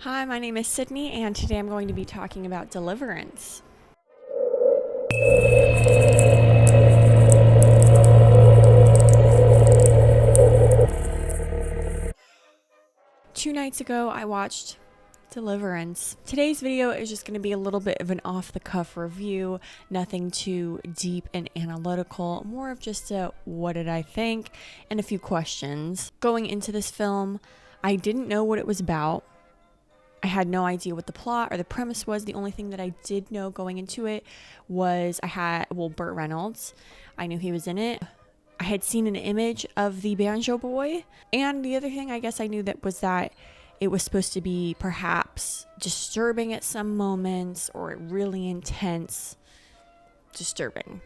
Hi, my name is Sydney, and today I'm going to be talking about Deliverance. Two nights ago, I watched Deliverance. Today's video is just going to be a little bit of an off-the-cuff review, nothing too deep and analytical, more of just a what did I think and a few questions. Going into this film, I didn't know what it was about. I had no idea what the plot or the premise was. The only thing that I did know going into it was Burt Reynolds. I knew he was in it. I had seen an image of the Banjo Boy. And the other thing I guess I knew that it was supposed to be perhaps disturbing at some moments or really intense, disturbing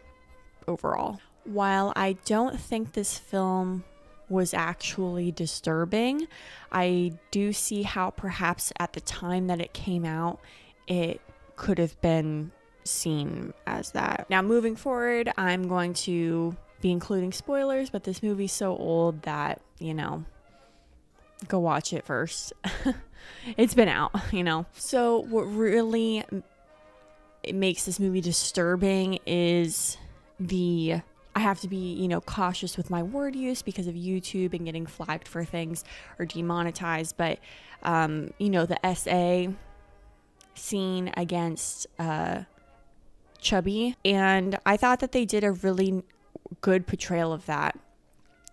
overall. While I don't think this film was actually disturbing, I do see how perhaps at the time that it came out, it could have been seen as that. Now, moving forward, I'm going to be including spoilers, but this movie's so old that, go watch it first. It's been out, So what really it makes this movie disturbing is I have to be, cautious with my word use because of YouTube and getting flagged for things or demonetized. But, the SA scene against Chubby. And I thought that they did a really good portrayal of that,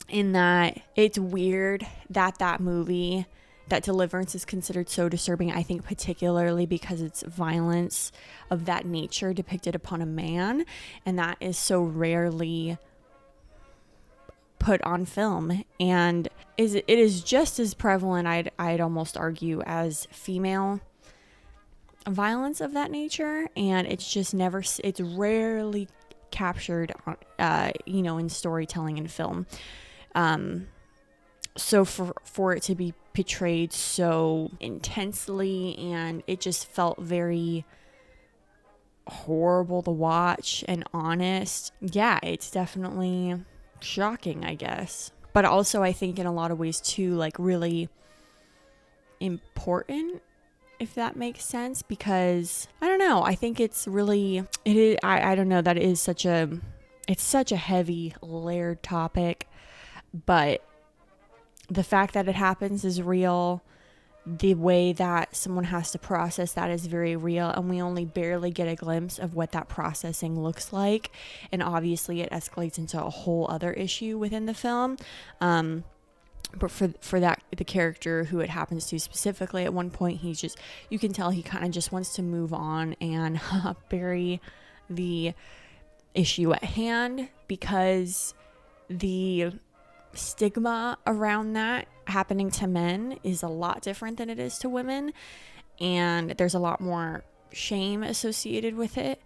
in that it's weird that that Deliverance is considered so disturbing. I think particularly because it's violence of that nature depicted upon a man, and that is so rarely put on film, and it is just as prevalent, I'd almost argue, as female violence of that nature, and it's rarely captured in storytelling and film. So for it to be portrayed so intensely, and it just felt very horrible to watch and honest. Yeah, it's definitely shocking, I guess. But also I think in a lot of ways too, like really important, if that makes sense, because I don't know, I think it is, I don't know, that is it's such a heavy layered topic, but the fact that it happens is real. The way that someone has to process that is very real, and we only barely get a glimpse of what that processing looks like. And obviously it escalates into a whole other issue within the film. But for the character who it happens to specifically, at one point you can tell he kind of just wants to move on and bury the issue at hand, because the stigma around that happening to men is a lot different than it is to women, and there's a lot more shame associated with it,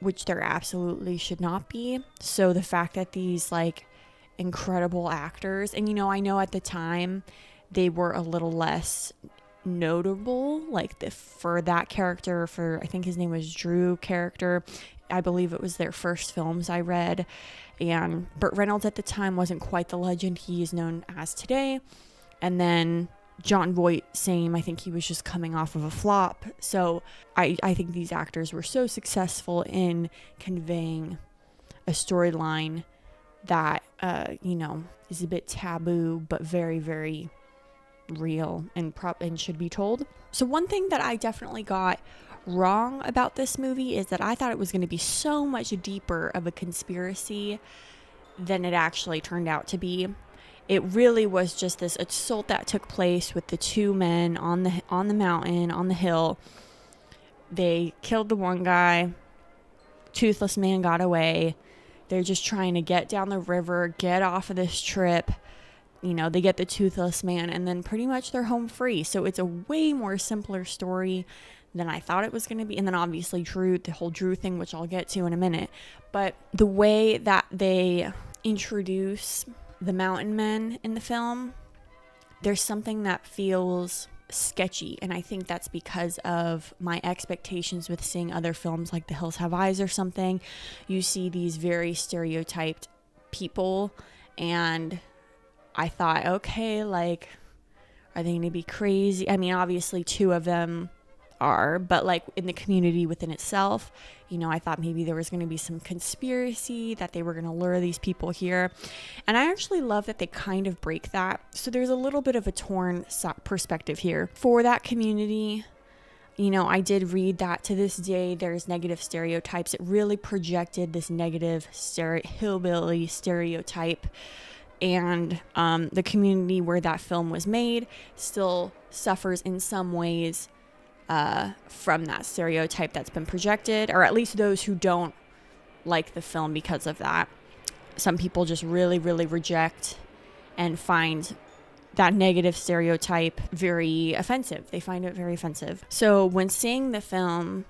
which there absolutely should not be. So the fact that these incredible actors, and I know at the time they were a little less notable, for that character, for I think his name was Drew character, I believe it was their first films I read, and Burt Reynolds at the time wasn't quite the legend he is known as today. And then John Voight, same, I think he was just coming off of a flop. So I think these actors were so successful in conveying a storyline that is a bit taboo but very, very real and should be told. So one thing that I definitely got wrong about this movie is that I thought it was going to be so much deeper of a conspiracy than it actually turned out to be. It really was just this assault that took place with the two men on the mountain, on the hill. They killed the one guy. Toothless man got away. They're just trying to get down the river, get off of this trip. They get the toothless man, and then pretty much they're home free. So it's a way more simpler story than I thought it was going to be. And then obviously Drew, the whole Drew thing, which I'll get to in a minute. But the way that they introduce the mountain men in the film, there's something that feels sketchy. And I think that's because of my expectations with seeing other films like The Hills Have Eyes or something. You see these very stereotyped people, and I thought, okay, Are they going to be crazy? I mean, obviously 2 of them are, but like in the community within itself, you know, I thought maybe there was going to be some conspiracy that they were going to lure these people here. And I actually love that they kind of break that. So there's a little bit of a torn perspective here for that community. You know, I did read that to this day there's negative stereotypes. It really projected this negative hillbilly stereotype. And the community where that film was made still suffers in some ways from that stereotype that's been projected, or at least those who don't like the film because of that. Some people just really, really reject and find that negative stereotype very offensive. They find it very offensive. So when seeing the film,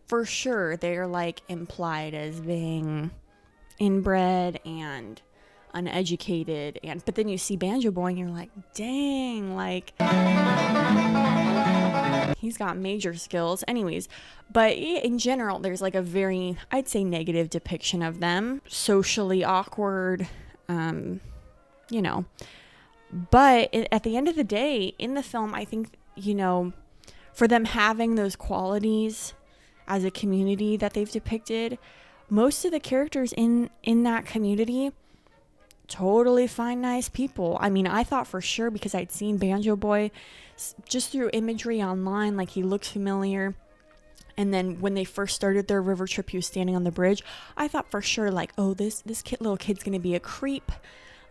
for sure, they're like implied as being inbred and uneducated, but then you see Banjo Boy and you're like, dang, like he's got major skills. Anyways, but in general, there's like a very, I'd say, negative depiction of them, socially awkward, you know. But at the end of the day, in the film, I think, you know, for them having those qualities as a community that they've depicted, most of the characters in that community, totally fine, nice people. I mean, I thought for sure, because I'd seen Banjo Boy just through imagery online, like he looked familiar. And then when they first started their river trip, he was standing on the bridge. I thought for sure, like, oh, this little kid's gonna be a creep.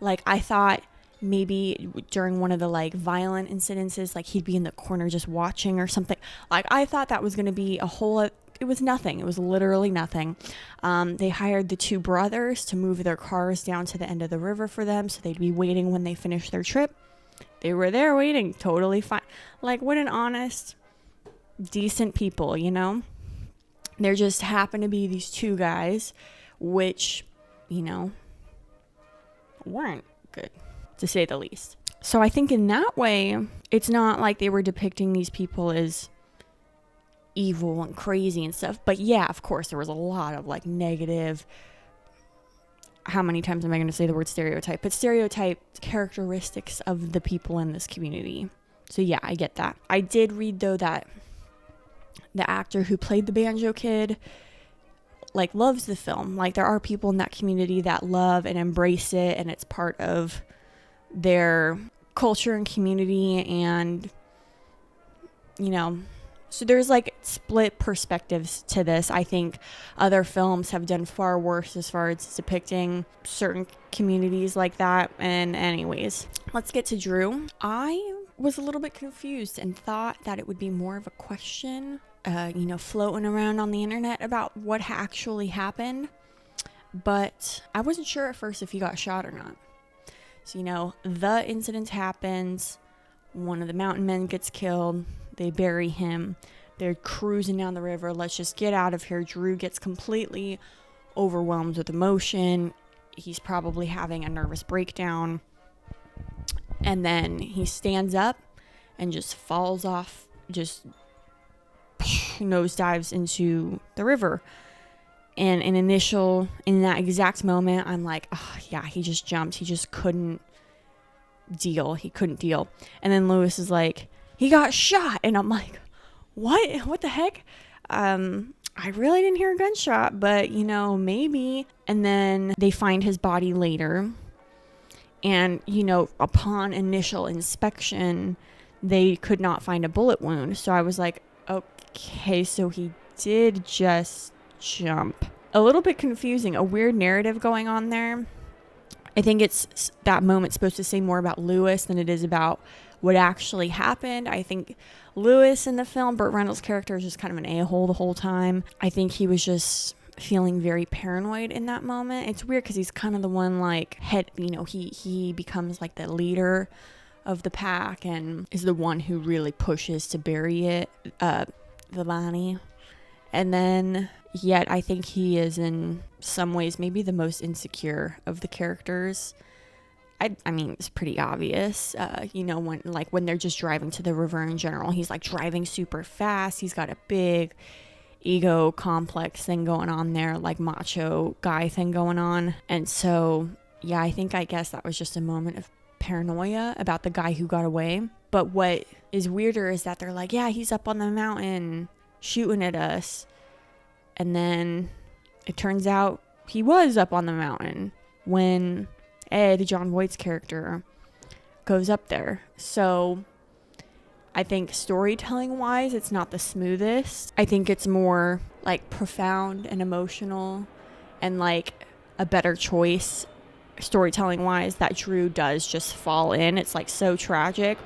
Like, I thought maybe during one of the like violent incidences, like he'd be in the corner just watching or something. Like, I thought that was gonna be a whole. It was nothing. It was literally nothing. They hired the 2 brothers to move their cars down to the end of the river for them, so they'd be waiting when they finished their trip. They were there waiting, totally fine. Like, what an honest, decent people, you know? There just happened to be these 2 guys, which, you know, weren't good, to say the least. So I think in that way, it's not like they were depicting these people as evil and crazy and stuff. But yeah, of course, there was a lot of like negative, how many times am I going to say the word stereotype? But stereotype characteristics of the people in this community. So yeah, I get that. I did read though that the actor who played the Banjo Kid like loves the film. Like, there are people in that community that love and embrace it, and it's part of their culture and community, and you know, so there's like split perspectives to this. I think other films have done far worse as far as depicting certain communities like that. And anyways, let's get to Drew. I was a little bit confused and thought that it would be more of a question, you know, floating around on the internet about what actually happened. But I wasn't sure at first if he got shot or not. So, you know, the incident happens. One of the mountain men gets killed. They bury him. They're cruising down the river. Let's just get out of here. Drew gets completely overwhelmed with emotion. He's probably having a nervous breakdown. And then he stands up and just falls off, just nosedives into the river. And in that exact moment, I'm like, oh yeah, he just jumped. He just couldn't deal. He couldn't deal. And then Lewis is like, he got shot. And I'm like, what the heck? I really didn't hear a gunshot, but you know, maybe. And then they find his body later. And, you know, upon initial inspection, they could not find a bullet wound. So I was like, okay, so he did just jump. A little bit confusing, a weird narrative going on there. I think it's that moment supposed to say more about Lewis than it is about what actually happened. I think Lewis in the film, Burt Reynolds' character, is just kind of an a-hole the whole time. I think he was just feeling very paranoid in that moment. It's weird because he's kind of the one like he becomes like the leader of the pack and is the one who really pushes to bury it, the body. And then yet I think he is in some ways maybe the most insecure of the characters. I mean, it's pretty obvious, when they're just driving to the river in general, he's like driving super fast. He's got a big ego complex thing going on there, like macho guy thing going on. And so, yeah, I guess that was just a moment of paranoia about the guy who got away. But what is weirder is that they're like, yeah, he's up on the mountain shooting at us. And then it turns out he was up on the mountain when Ed, John Voight's character, goes up there. So I think storytelling wise, it's not the smoothest. I think it's more like profound and emotional and like a better choice storytelling wise that Drew does just fall in. It's like so tragic,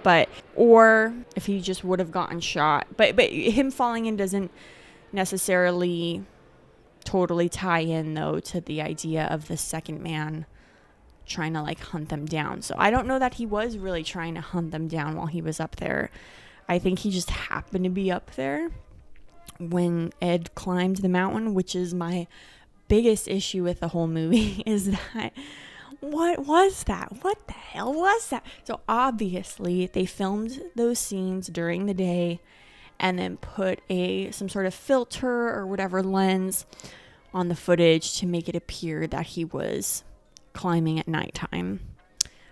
or if he just would have gotten shot. But him falling in doesn't necessarily totally tie in though to the idea of the second man trying to like hunt them down. So I don't know that he was really trying to hunt them down while he was up there. I think he just happened to be up there when Ed climbed the mountain, which is my biggest issue with the whole movie is that what was that? What the hell was that? So obviously they filmed those scenes during the day and then put some sort of filter or whatever lens on the footage to make it appear that he was climbing at nighttime.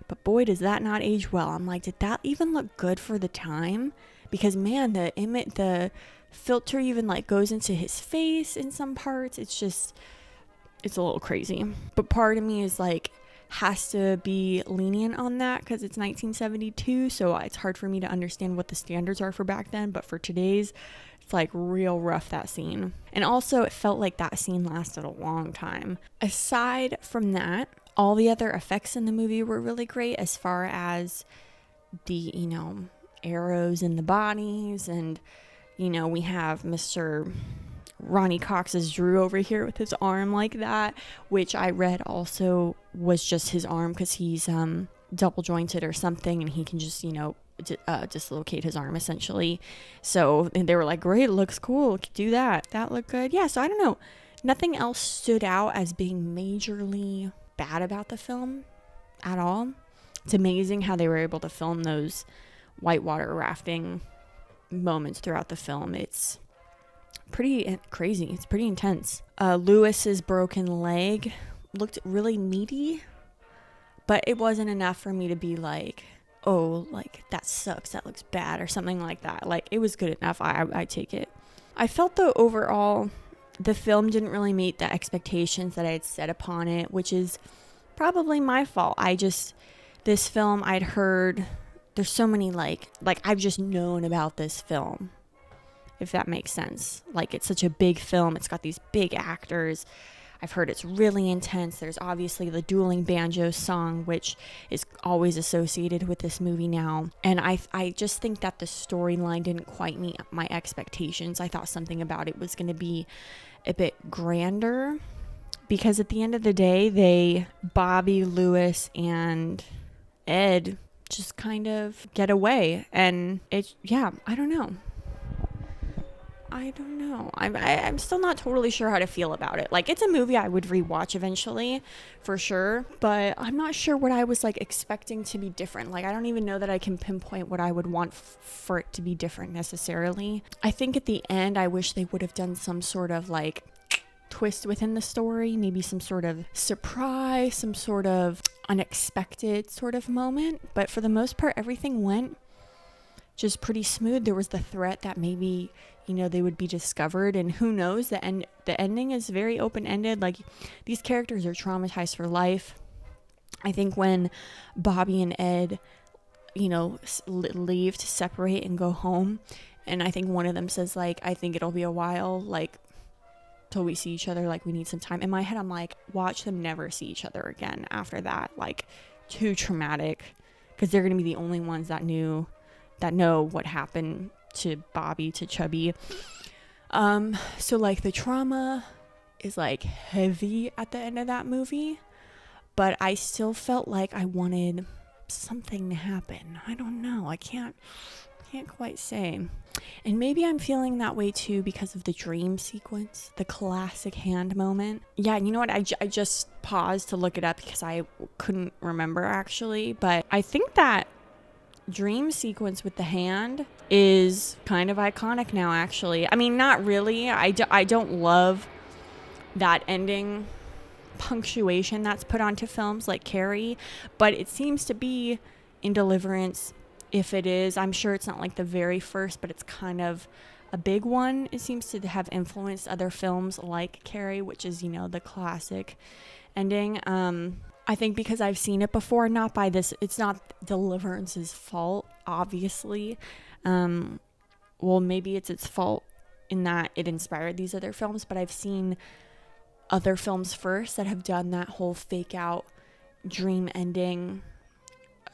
But boy, does that not age well. I'm like, did that even look good for the time? Because man, the filter even like goes into his face in some parts. It's a little crazy. But part of me is like, has to be lenient on that because it's 1972. So it's hard for me to understand what the standards are for back then. But for today's, it's like real rough, that scene. And also it felt like that scene lasted a long time. Aside from that, all the other effects in the movie were really great as far as the, arrows in the bodies. And, we have Mr. Ronnie Cox's Drew over here with his arm like that, which I read also was just his arm because he's double jointed or something and he can just, dislocate his arm essentially. So and they were like, great, looks cool, do that. That looked good. Yeah, so I don't know. Nothing else stood out as being majorly bad about the film at all. It's amazing how they were able to film those whitewater rafting moments throughout the film. It's pretty crazy. It's pretty intense. Lewis's broken leg looked really meaty, but it wasn't enough for me to be like, oh, like that sucks, that looks bad or something like that. Like it was good enough. I take it. I felt though overall the film didn't really meet the expectations that I had set upon it, which is probably my fault. This film I'd heard, there's so many like I've just known about this film, if that makes sense. Like it's such a big film. It's got these big actors. I've heard it's really intense. There's obviously the dueling banjo song, which is always associated with this movie now. And I just think that the storyline didn't quite meet my expectations. I thought something about it was going to be a bit grander because at the end of the day, Bobby, Lewis, and Ed just kind of get away. And I don't know. I'm still not totally sure how to feel about it. Like, it's a movie I would rewatch eventually, for sure. But I'm not sure what I was, like, expecting to be different. Like, I don't even know that I can pinpoint what I would want for it to be different necessarily. I think at the end, I wish they would have done some sort of, like, twist within the story. Maybe some sort of surprise, some sort of unexpected sort of moment. But for the most part, everything went just pretty smooth. There was the threat that maybe, they would be discovered, and who knows, the ending is very open-ended. Like, these characters are traumatized for life. I think when Bobby and Ed, leave to separate and go home, and I think one of them says, like, I think it'll be a while, like, till we see each other, like, we need some time. In my head, I'm like, watch them never see each other again after that. Like, too traumatic, because they're going to be the only ones that know what happened to Bobby, to Chubby. So like the trauma is like heavy at the end of that movie, but I still felt like I wanted something to happen. I don't know. I can't quite say. And maybe I'm feeling that way too because of the dream sequence, the classic hand moment. Yeah, you know what? I just paused to look it up because I couldn't remember actually, but I think that dream sequence with the hand is kind of iconic now, actually. I mean, not really. I don't love that ending punctuation that's put onto films like Carrie, but it seems to be in Deliverance, if it is, I'm sure it's not like the very first, but it's kind of a big one. It seems to have influenced other films like Carrie, which is, the classic ending. I think because I've seen it before, not by this, it's not Deliverance's fault, obviously. Well, maybe it's its fault in that it inspired these other films, but I've seen other films first that have done that whole fake out dream ending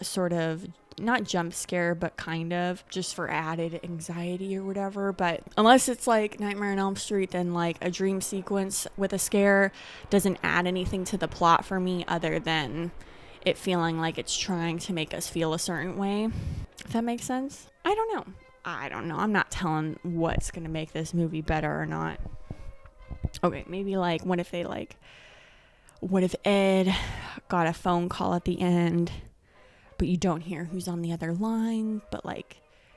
sort of, not jump scare, but kind of just for added anxiety or whatever. But unless it's like Nightmare on Elm Street, then like a dream sequence with a scare doesn't add anything to the plot for me other than it feeling like it's trying to make us feel a certain way. If that makes sense. I don't know. I'm not telling what's going to make this movie better or not. Okay, maybe like what if Ed got a phone call at the end, but you don't hear who's on the other line, but like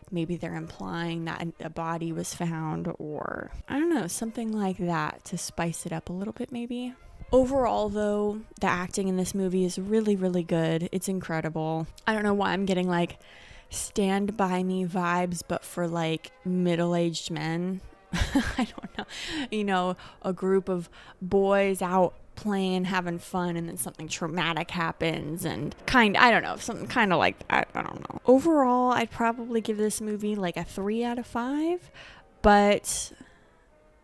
maybe they're implying that a body was found, or I don't know, something like that to spice it up a little bit maybe. Overall though, the acting in this movie is really, really good. It's incredible. I don't know why I'm getting like Stand By Me vibes, but for like middle-aged men. I don't know, a group of boys out playing, having fun, and then something traumatic happens, and something kind of like, I don't know. Overall, I'd probably give this movie like a 3 out of 5, but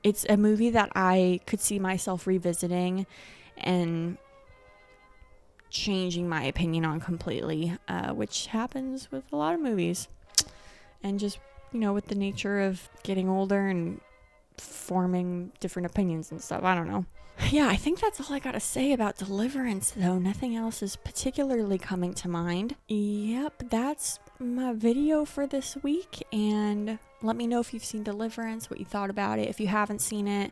it's a movie that I could see myself revisiting and changing my opinion on completely, which happens with a lot of movies, and just with the nature of getting older and forming different opinions and stuff. I don't know. Yeah, I think that's all I gotta say about Deliverance, though. Nothing else is particularly coming to mind. Yep, that's my video for this week, and let me know if you've seen Deliverance, what you thought about it. If you haven't seen it,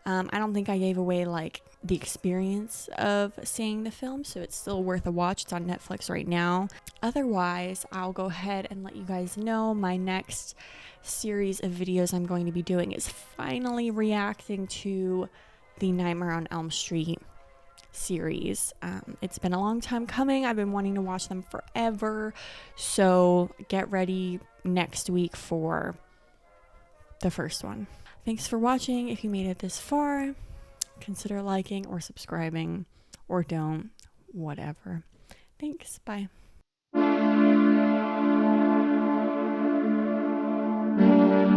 I don't think I gave away like the experience of seeing the film, so it's still worth a watch. It's on Netflix right now. Otherwise, I'll go ahead and let you guys know my next series of videos I'm going to be doing is finally reacting to the Nightmare on Elm Street series. It's been a long time coming. I've been wanting to watch them forever, so get ready next week for the first one. Thanks for watching. If you made it this far, consider liking or subscribing, or don't, whatever. Thanks. Bye.